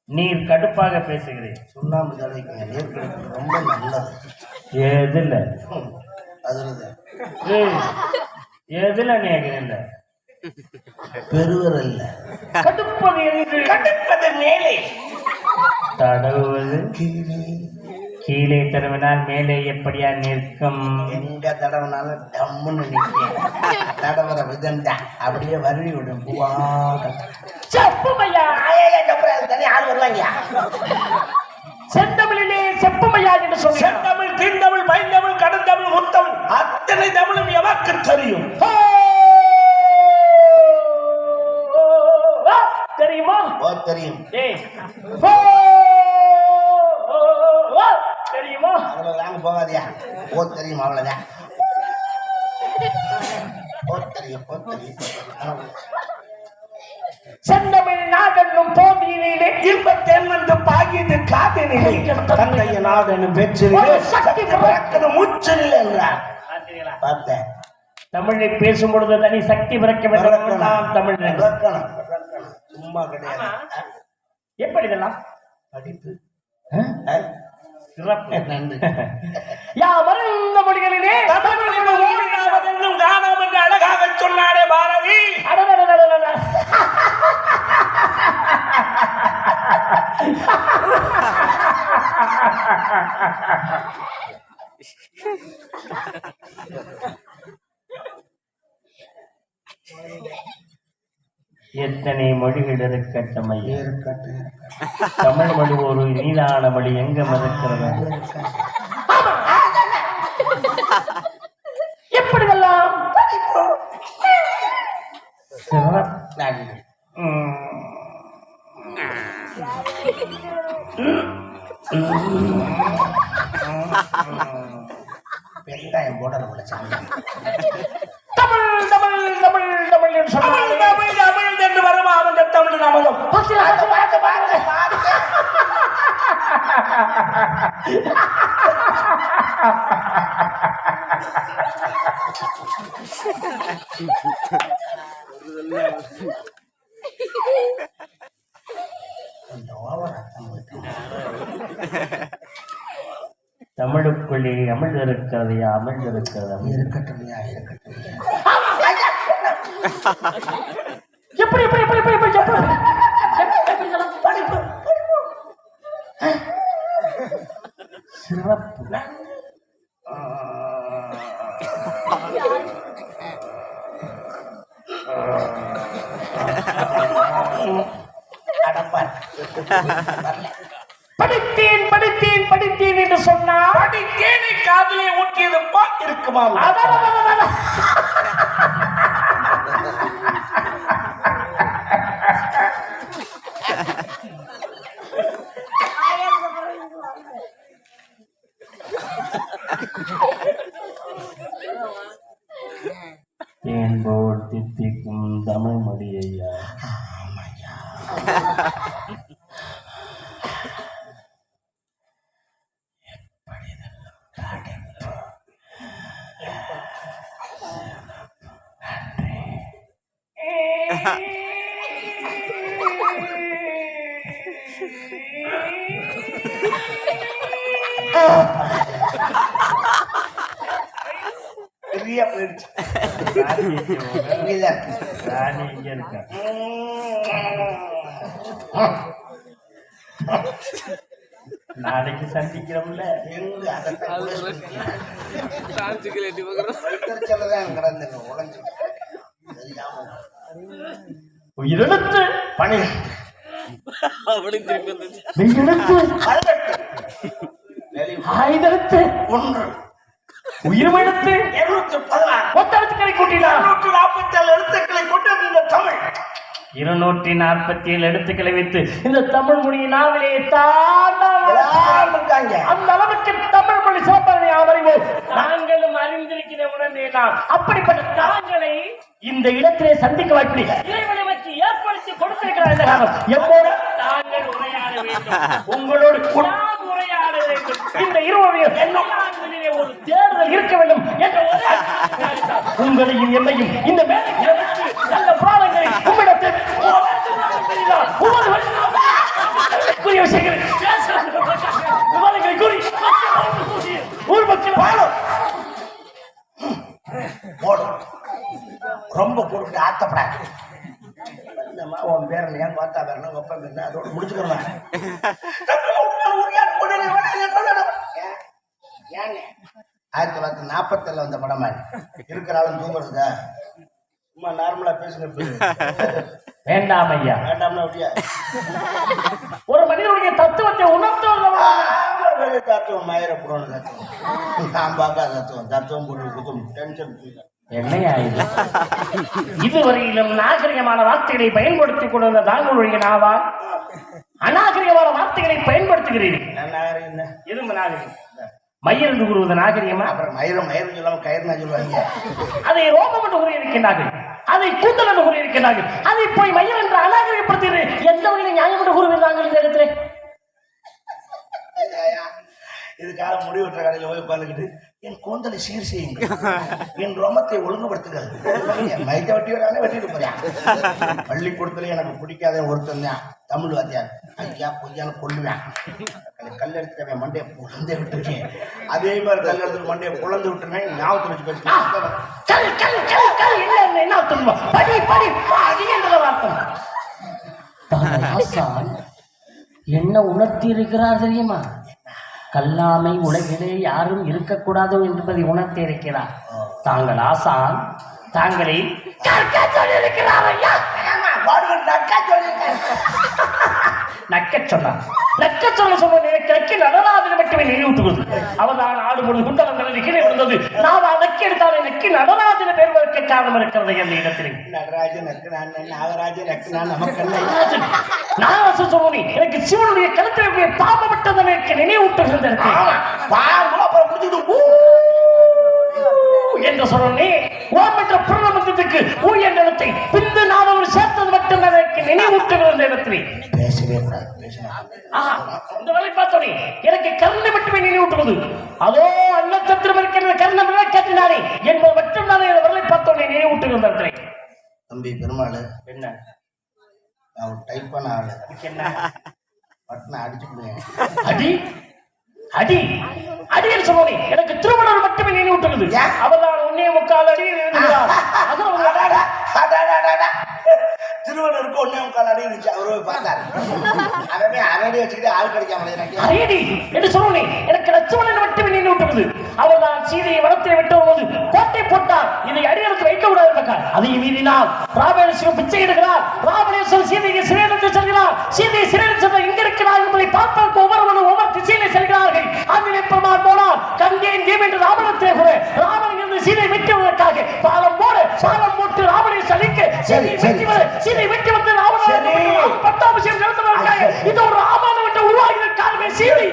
நீர் கடுப்பாக பேசுகிறேன். சுண்ணாம்பு தடவைக்குங்க. நீர் கிடைக்கிறது ரொம்ப நல்லது. எதுல அதுல எதுல நீங்க பெருவர் இல்ல, கடுப்பது என்று கடுப்பது மேலே, தடவுவது கீழே. கீழே தடவினால் மேலே எப்படியா நிற்கும்? எங்க தடவுனாலும் டம்முன்னு நிற்கும். தடவர விதண்டா அப்படியே வருடி விடும். செப்புமையா தனி ஆள் வருவாங்க. செந்தமிழிலே செப்புமையா என்று சொல்லி செந்தமிழ், தீண்டமிழ், பைந்தமிழ், கடுந்தமிழ், முத்தமிழ் அத்தனை தமிழும் எவருக்கு தெரியும்? தெரியுமா? தெரியும். தெரியுமா? அவ்வளவுதாங்க, போகாதியா. தெரியும், அவ்வளவுதான். தெரியும். செந்தமிழ் நாடென்னும் போதியிலே இன்பத்தேன் வந்து பாகியது காதினிலே தந்தைய நாடென்னும் பெற்றிலே சக்தி பிறக்குது மூச்சினிலே என்றார். பார்த்தேன். தமிழை பேசும் பொழுது தனி சக்தி பிறக்க வேண்டும். தமிழ் சும்மா கிடையாது. எப்படி இதெல்லாம் படிப்பு சிறப்பு. நன்றி. யாவரும் மொழிகளிலே காணாம் என்று அழகாக சொன்னாரே பாரதி. எத்தனை மொழிகள் இருக்கட்டும், தமிழ் மொழி ஒரு நீதான மொழி எங்க மறுக்கிறது? எப்படியெல்லாம் வெங்காயம் போடல போல சாமி. தமிழ் தமிழ் தமிழ் தமிழ் என்று சொன்னால் தமிழ் தமிழ் என்று வருமா அந்த தமிழ் நமதும். தமிழுக்குள்ளே அமிழ்ந்திருக்கிறது, அமிழ்ந்திருக்கிறது. இருக்கட்டும், இருக்கட்டும். எப்படி எப்படி எப்படி எப்படி எப்படி சிறப்பு. படித்தேன் படித்தேன் படித்தேன் என்று சொன்னால் படித்தேனை காதலே ஊற்றியது போல் இருக்குமா? தேன் போல் தித்திக்கும் தமிழ் மொழி ஐயா. பெரிய போயிடுச்சு. ராணி இங்க இருக்கா? நாளைக்கு சந்திக்கிறோம்ல. எங்க அதைத்தான் வைத்தறிச்சல்தான் கிடந்துங்க உடஞ்சு தெரியாம உயிரெழுத்து பணி மெய்யெழுத்து ஆயுதெழுத்து ஒன்று உயிர்மெழுத்து 216 மொத்த எழுத்துக்களை கூட்டினார். 247 எழுத்துக்களை கொண்டு இந்த தமிழ் 247 எழுத்துக்களை வைத்து இந்த தமிழ் மொழி நாவிலே இருக்காங்க. அந்த அளவுக்கு தமிழ் மொழி சிறப்பதை அறிவோம். நாங்களும் அறிந்திருக்கிற உடனே நான் அப்படிப்பட்ட தாங்களை இந்த இடத்திலே சந்திக்க வாய்ப்பு இறைவனை வச்சு ஏற்படுத்தி கொடுத்திருக்கிறார். இந்த காலம் எப்போது தாங்கள் உரையாட வேண்டும், உங்களோடு நாம் உரையாட வேண்டும். இந்த இருவரையும் ஒரு தேர்தல் இருக்க வேண்டும் என்ற ஒரே உங்களையும் என்னையும் இந்த வேலைக்கு வைத்து நல்ல புராணங்களை உம்மிடத்தில் ஊர் மக்கள் வாழும் ரொம்ப கொடுத்து ஆத்தப்படாது. உன் பேரன் ஏன் பார்த்தா பேரணும் ஒப்பம் என்ன அதோட முடிச்சுக்கிறேன். 1947 வந்த படமா இருக்கிற ஆளும் தூங்குறதுக்கா சும்மா நார்மலா பேசுங்க. வேண்டாம் ஐயா, வேண்டாம்னா அப்படியா ஒரு மனிதனுடைய தத்துவத்தை உணர்த்துவது தத்துவம் மயிர புறணும் தத்துவம் நான் பார்க்காத தத்துவம் போட்டு டென்ஷன் என்னையா இது? இதுவரையிலும் நாகரிகமான வார்த்தைகளை பயன்படுத்திக் கொண்டிருந்த தாங்களுடைய நாவா அநாகரிகமான வார்த்தைகளை பயன்படுத்துகிறீர்கள். எதுவும் நாகரிகம் மயிர் என்று கூறுவது நாகரிகமா? அப்புறம் மயிரம் மயிரம் சொல்லாம கயிறு சொல்லுவாங்க. அதை ரோமம் என்று கூறியிருக்கின்றார்கள், அதை கூந்தல் என்று கூறியிருக்கிறார்கள். அதை போய் மயிர் என்று அநாகரிகப்படுத்துகிறேன். எந்த வகையில் நியாயம் என்று கூறுகிறார்கள் இந்த இடத்துல? இதுக்காக முடிவற்ற கடையில் போய் உட்காந்துக்கிட்டு என் கூந்தலை சீர் செய்யுங்க, என் ரோமத்தை ஒழுங்குபடுத்துங்கள், என் மைக்க வெட்டியோட வெட்டிட்டு போறேன். பள்ளிக்கூடத்துல எனக்கு பிடிக்காத ஒருத்தன் தான் தமிழ் வாத்தியார். ஐயா பொய்யான்னு கொள்ளுவேன். கல் எடுத்து மண்டையை புலந்து விட்டுருக்கேன். அதே மாதிரி கல் எடுத்து மண்டையை புலந்து விட்டுருவேன். ஞாபகத்தில் வச்சு பேசுவேன். என்ன உணர்த்தி இருக்கிறார் தெரியுமா? கல்லாமை உலகிலே யாரும் இருக்கக்கூடாது என்பதை உணர்த்தி இருக்கிறார். தாங்கள் ஆசான் தாங்களை நக்க சொன்னார். நக்க சொல்ல சொன்ன நடராஜனை மட்டுமே நினைவூட்டுவது. அவர்தான் ஆடுபொழுது குண்டலங்களை கீழே விழுந்தது. நான் நக்கி எடுத்தாலே நக்கி நடராஜனை பெறுவதற்கு காரணம் இருக்கிறது என்ற இடத்திலே. நடராஜன் நாகராஜன் நமக்கு நான் சொன்னி எனக்கு சிவனுடைய கழுத்தில் பாவப்பட்டதனை நினைவூட்டுகின்ற என்று சொன்னே ஓம் என்ற பிரணமத்துக்கு ஊ என்ற இடத்தை பிந்து நாவல் சேர்த்தது மட்டும் எனக்கு நினைவூட்டுகிற இடத்திலே பேசவே இந்த வேலை பார்த்தோனே எனக்கு கருணை மட்டுமே நினைவூட்டுவது. அதோ அன்னத்திரம் இருக்கிற கருணை கேட்டினானே என்பது மட்டும் நான் இந்த வேலை பார்த்தோனே நினைவூட்டுகிற இடத்திலே. தம்பி பெருமாள் என்ன நான் டைப் பண்ண ஆளு என்ன பட்டனை அடிச்சுடுவேன். அடி அடி அடின்னு சொன்னோனே எனக்கு திருமணம் மட்டுமே நினைவூட்டுகிறது. அவர்தான் உன்னே முக்கால் அடி திருவள்ளுவருக்கு ஒன்னே முக்கால் அடி இருந்துச்சு. அவரு பார்த்தாரு. அவன் அரடி வச்சுக்கிட்டு ஆள் கிடைக்காம அடி என்று சொன்னோனே எனக்கு லட்சுமணன் மட்டுமே நினைவூட்டுகிறது. அவர்தான் சீதையை வனத்தை விட்டு வரும்போது கோட்டை போட்டார். இதை அடியெடுத்து வைக்க கூடாது என்றார். அதை மீறினால் ராவணேஸ்வரன் பிச்சை எடுக்கிறார். ராவணேஸ்வரன் சீதையை சிறையிலிருந்து செல்கிறார். சீதையை சிறையில் சென்ற இங்க இருக்கிறார் என்பதை பார்ப்பதற்கு ஒவ்வொருவரும் ஒவ்வொரு திசையிலே செல்கிறார்கள். ஆஞ்சநேய பெருமான் போனால் கங்கேன் தீம் என்று ராவணத்தை கூட ராவணன் இருந்து சீதை வெட்டுவதற்காக பாலம் போட்டு ராவணை சலிக்க சீதை வெட்டி வந்து ராவணன் பட்டாபிஷேகம் நடத்துவதற்காக இது ஒரு ராமாயணம் என்று உருவாகிய காலமே சீதை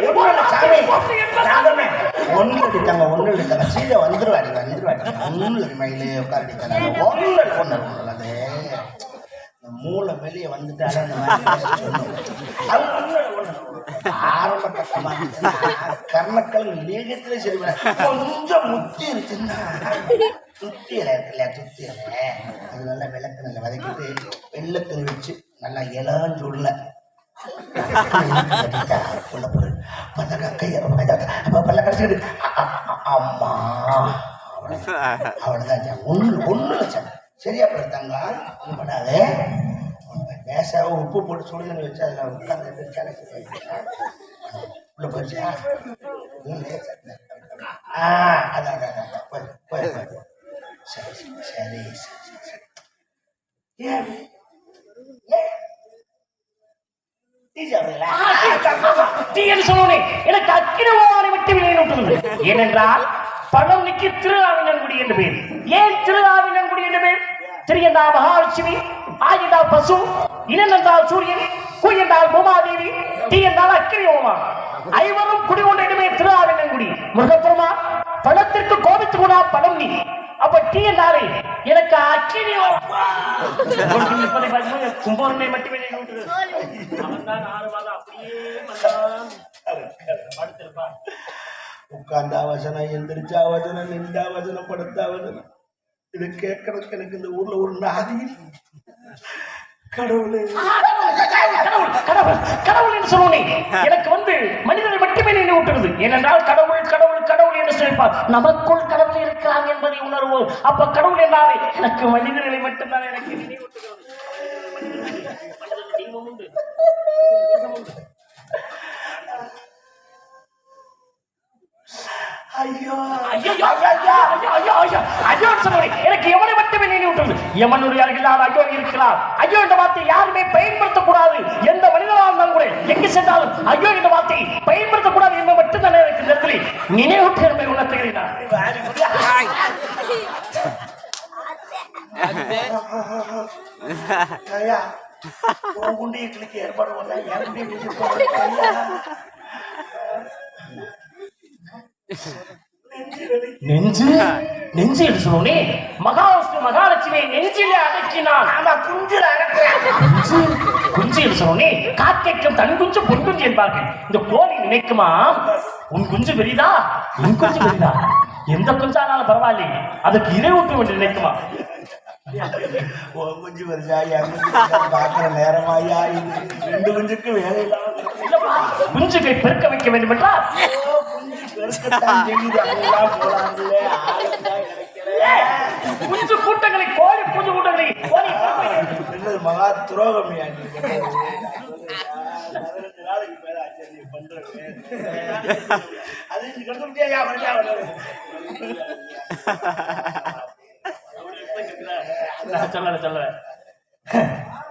ஒன்னு அடித்தாங்க சீதை வந்துருவாடி ஒன்னு மயிலே உட்காரடித்தாங்க ஒன்னு அது மூளை வெளியே வந்துட்டாலே அந்த ஆரம்ப கட்டமா கர்ணக்கல் லேகத்திலே சரி கொஞ்சம் முத்தி இருக்குன்னா சுத்தி இலை இருக்கு இல்லையா சுத்தி இலை அது நல்லா விளக்குல வதக்கிட்டு வெள்ளத்தில் வச்சு நல்லா இலாஞ்சு உள்ள பல்ல கடைச்சிட்டு அம்மா அவ்வளவுதான் ஒண்ணு லட்சம் சரியா போயிருந்தாங்க ஒன்றும் பண்ணாது லேசாக உப்பு போட்டு சுடுதண்ணி வச்சு அதில் உட்காந்து உள்ள போயிடுச்சா அதான் போய் சரி சரி சரி சரி ஏன் எனக்கு அக்கிரமமான விட்டு விளையாடுகிறது ஏனென்றால் பழனிக்கு திருஆவினன்குடி என்று பேர் ஏன் திருஆவினன்குடி என்று பேர் திரு என்றால் மகாலட்சுமி ஆ என்றால் பசு இனன் என்றால் சூரியன் கு என்றால் பூமாதேவி டி என்றால் அக்கிரமமா ஐவரும் குடி கொண்ட இடமே திருஆவினன்குடி முருகப்பெருமா பழத்திற்கு கோபித்து கொண்டா பழம் நீ அப்ப டி என்றாலே எனக்கு அக்கிரமம் கும்பகர்ணை மட்டுமே உட்கார்ந்தா வசனம் எந்திரிச்சா வசனம் நின்றா வசனம் படுத்தா வசனம் இது கேட்கறதுக்கு எனக்கு இந்த ஊர்ல ஒரு நாதி கடவுளே கடவுள் என்று சொன்னேன் எனக்கு வந்து மனிதனை மட்டுமே நினைவூட்டுகிறது ஏனென்றால் கடவுள் கடவுள் கடவுள் என்று சொல்லிப்பார் நமக்குள் கடவுள் இருக்கிறார் என்பதை உணர்வோம் அப்ப கடவுள் என்றாலே எனக்கு மனிதர்களை மட்டும்தான் எனக்கு நினைவூட்டுகிறது எனக்கு எவனை மட்டுமே நினைவூட்டுறது எமனுடைய அருகில் ஐயோ இருக்கிறார் ஐயோ என்ற வார்த்தை யாருமே பயன்படுத்தக்கூடாது எந்த மனிதனாக இருந்தாலும் கூட எங்கு சென்றாலும் ஐயோ என்ற வார்த்தை பயன்படுத்தக்கூடாது என்பது மட்டும்தான் எனக்கு இந்த இடத்துல நினைவூட்டு என்பதை உணர்த்துகிறேன் ஏற்பாடு நெஞ்சு நெஞ்சு என்று சொன்னே மகாவிஷ்ணு மகாலட்சுமி நெஞ்சிலே அடக்கினான் குஞ்சு என்று சொன்னே காக்கைக்கும் தன் குஞ்சு பொன் குஞ்சு என்பார்கள் இந்த கோழி நினைக்குமா உன் குஞ்சு பெரிதா உன் குஞ்சு பெரிதா எந்த குஞ்சானாலும் பரவாயில்லை அதுக்கு இறைவூட்டு என்று நினைக்குமா குஞ்சு வருஷா பாக்குற நேரமாயா ரெண்டு குஞ்சுக்கு வேலை இல்லாம குஞ்சுகளை பெருக்க வைக்க வேண்டும் என்றால் குஞ்சு கூட்டங்களை கோழி குஞ்சு கூட்டங்களை மகா துரோகம் சொல்ல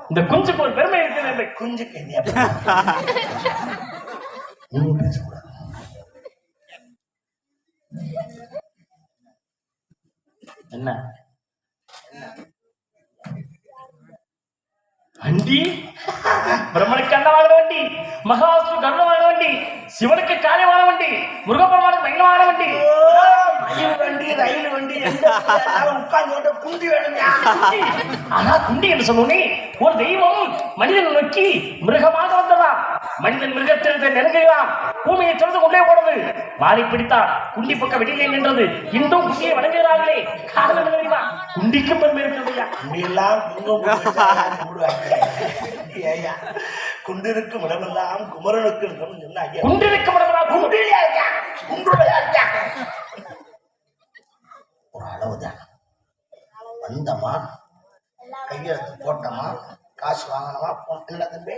இந்த குஞ்சுக்கு ஒரு பெருமை இருக்குது குஞ்சுக்கு பேசக்கூடாது என்ன வண்டி பிரம்மனுக்கு அன்னமான வண்டி மகாவிஷ்ணு கருணமான வண்டி சிவனுக்கு காரியமான வண்டி முருகப்பெருமானுக்கு மகிழமான வண்டி வண்டி ரயில் வண்டி உட்கார்ந்து குண்டி வேணும் ஆனா குண்டி என்று சொன்னோனே ஒரு தெய்வம் மனிதன் நோக்கி மிருகமாக வந்ததா மனிதன் மிருகத்திற்கு நெருங்குகிறான் பூமியை திறந்து கொண்டே போனது வாரி பிடித்தார் குண்டி பக்கம் வெளியிலே நின்றது இன்றும் குண்டியை வணங்குகிறார்களே காரணம் தெரியுமா குண்டிக்கு பெருமை இருக்கிறது குண்டிருக்கும் இடமெல்லாம் குமரனுக்கு குண்டிருக்கும் இடமெல்லாம் ஒரு அளவுதான் வந்தமா கையெழுத்து போட்டோமா காசு வாங்கினமா இல்ல தம்பி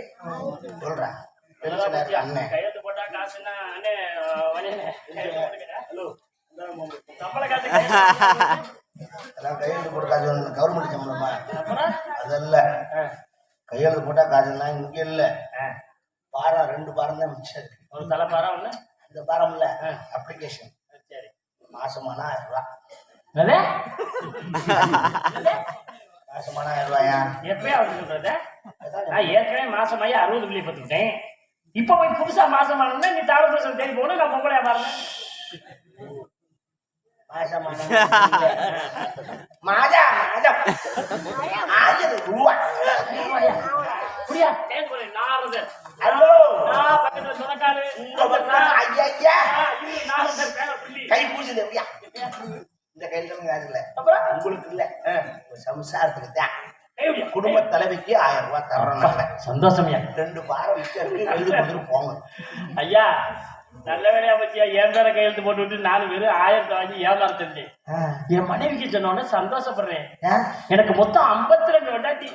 சொல்றேன் கையெழுத்து போட்டா காசுன்னா கையெழுத்து போட்ட காசு கவர்மெண்ட் சம்பளமா அதல்ல கையெழுத்து போட்டா காசுன்னா இங்க இல்ல பாரம் 2 பாரம் தான் மிச்சம் இருக்கு ஒரு தலை பாரம் ஒண்ணு இந்த பாரம் இல்ல அப்ளிகேஷன் மாசமான 1000 ரூபாய் மாசமான 1000 ரூபாயா எப்பயா சொல்றது ஏற்கனவே மாசமாயி 60 பிள்ளை பத்துக்கிட்டேன் இப்ப போய் புதுசா மாசம் ஆனோம்னா நீ தாரதோஷம் தேடி போகணும் நான் பொம்பளையா பாருங்க மாதா மாதா 1000 ரூபா. புரியா தேங்க நாரதர் ஹலோ நான் பக்கத்துல சொன்னக்காரு ஐயா நாரதர் பேர புள்ளி கை பூஜை எப்படியா இந்த கையில காசு இல்ல அப்புறம் உங்களுக்கு இல்ல சம்சாரத்துக்கு தான் குடும்ப தலைவிக்கு 1000 ரூபாய் தரணும். சந்தோஷமையா 2 வாரம் மிச்சம் இருக்கு எழுதி கொடுத்துட்டு போங்க. ஐயா நல்ல வேலையா பத்தியா என் பேர கையெழுத்து போட்டு விட்டு 4 பேரு 1000 வாங்கி ஏமாறுத்தேன் என் மனைவிக்கு சொன்னோன்னு சந்தோஷப்படுறேன். எனக்கு மொத்தம் 52 வண்டாட்டி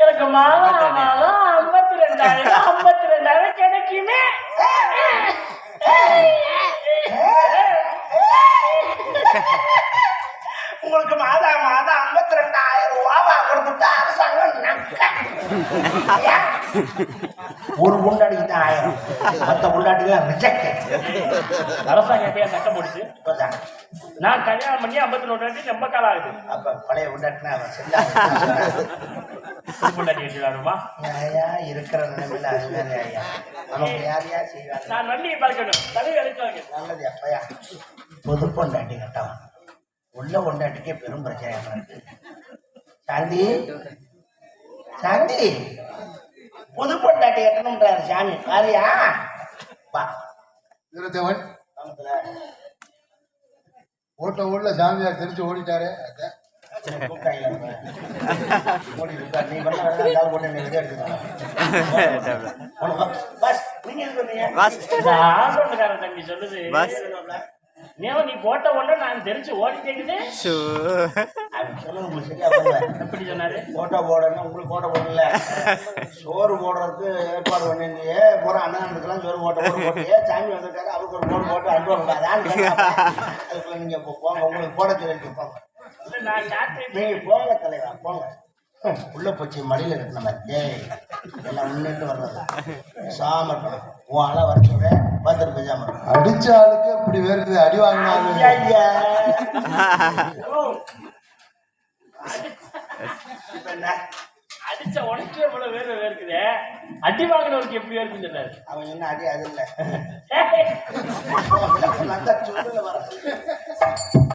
எனக்கு மாதம் 52,000 கிடைக்குமே. உங்களுக்கு மாதம் 52,000 ரூபாவா கொடுத்துட்டு அரசாங்கம் ஒரு பொண்டாட்டிக்கு தான் 1000, மற்ற பொண்டாட்டிக்கு ரிஜெக்ட். அரசாங்கம் எப்பயா சட்டம் போடுச்சு? நான் கல்யாணம் பண்ணி 52 வண்டாட்டி ரொம்ப காலம் ஆகுது. அப்ப பழைய பொண்டாட்டினா பொண்டாட்டி வச்சுருமா இருக்கிற நிலைமையில அதுதான் ஐயா நமக்கு யார் யார் செய்வாங்க. நான் வண்டியை பார்க்கணும் தலையை அழைச்சாங்க நல்லது அப்பயா பொது பொண்டாட்டி கட்டவன் உள்ள பொண்டாட்டிக்கே பெரும் பிரச்சனை இருக்கு. சாந்தி சாந்தி புது பொண்டாட்டி கட்டணும்ன்றாரு சாமி பாரியா வா வீரத்தேவன் ஓட்ட ஊர்ல சாமியார் தெரிஞ்சு ஓடிட்டாரு. ஆசோட்டுக்கார தம்பி சொல்லுது நீ போட்ட உடனே நான் தெரிஞ்சு ஓடிட்டேங்குது. எப்படி சொன்னாரு? போட்டோ போடணும் உங்களுக்கு போட்டோ போடல சோறு போடுறதுக்கு ஏற்பாடு பண்ணிருந்தீங்க போற அண்ணனுக்கெல்லாம் சோறு போட்டியே சாமி வந்துட்டாரு அவருக்கு ஒரு போடு போட்டு அனுப்பக்கூடாதான்னு அதுக்குள்ள நீங்க போங்க உங்களுக்கு போட சொல்லி போங்க. நீங்க போங்க தலைவா போங்க. உள்ள போச்சு மடியில கட்டின மாதிரி எல்லாம் முன்னிட்டு வர்றது சாமர்ப்பணம் உன் ஆளா வர சொல்றேன் பார்த்துட்டு பேசாம அடிச்ச ஆளுக்கு இப்படி வேறுது அடி வாங்கினாலும் அடிச்ச உனக்கு எவ்வளவு வேறு இருக்குது அடி வாங்கினவருக்கு எப்படி இருக்குன்னு சொன்னாரு. அவன் என்ன அடி அது இல்லை